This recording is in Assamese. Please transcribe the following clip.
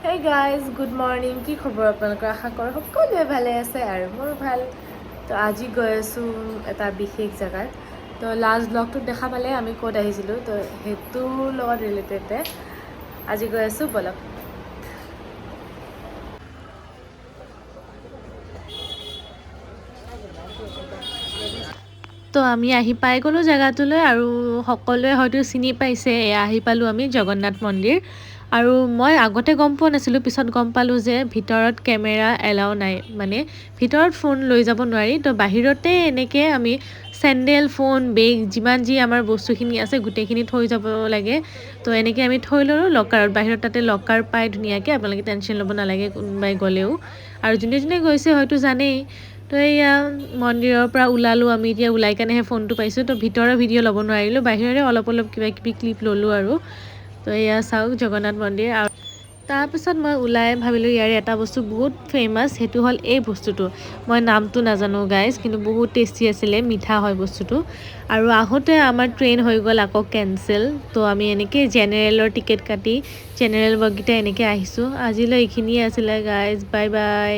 Hey guys, good morning. কি খবৰ আপোনালোকৰ? আশা কৰোঁ সকলোৱে ভালে আছে আৰু মোৰ ভাল। তো আজি গৈ আছোঁ এটা বিশেষ জেগাত। তো লাষ্ট ব্লগটোত দেখা পালে আমি ক'ত আহিছিলোঁ, তো সেইটোৰ লগত ৰিলেটেডে আজি গৈ আছোঁ বলক। তো আমি আহি পাই গ'লোঁ জেগাটোলৈ আৰু সকলোৱে হয়তো চিনি পাইছে। এয়া আহি পালোঁ আমি জগন্নাথ মন্দিৰ। আৰু মই আগতে গম পোৱা নাছিলোঁ, পিছত গম পালোঁ যে ভিতৰত কেমেৰা এলাউ নাই, মানে ভিতৰত ফোন লৈ যাব নোৱাৰি। তো বাহিৰতে এনেকৈ আমি চেণ্ডেল, ফোন, বেগ যিমান যি আমাৰ বস্তুখিনি আছে গোটেইখিনি থৈ যাব লাগে। তো এনেকৈ আমি থৈ ল'লোঁ লকাৰত। বাহিৰত তাতে লকাৰ পাই ধুনীয়াকৈ, আপোনালোকে টেনশ্যন ল'ব নালাগে কোনোবাই গ'লেও। আৰু যোনে যোনে গৈছে হয়তো জানেই। তো এয়া মন্দিৰৰ পৰা ওলালোঁ আমি, এতিয়া ওলাই কেনেহে ফোনটো পাইছোঁ। তো ভিতৰৰ ভিডিঅ' ল'ব নোৱাৰিলোঁ, বাহিৰৰে অলপ কিবা কিবি ক্লিপ ল'লোঁ আৰু। তো এয়া চাওক জগন্নাথ মন্দিৰ। আৰু তাৰপিছত মই ওলাই ভাবিলোঁ ইয়াৰে এটা বস্তু বহুত ফেমাছ, সেইটো হ'ল এই বস্তুটো। মই নামটো নাজানো গাইজ, কিন্তু বহুত টেষ্টি আছিলে, মিঠা হয় বস্তুটো। আৰু আহোঁতে আমাৰ ট্ৰেইন হৈ গ'ল আকৌ কেঞ্চেল। তো আমি এনেকৈ জেনেৰেলৰ টিকেট কাটি জেনেৰেল বগীতে এনেকৈ আহিছোঁ। আজিলৈ এইখিনিয়ে আছিলে গাইজ, বাই বাই।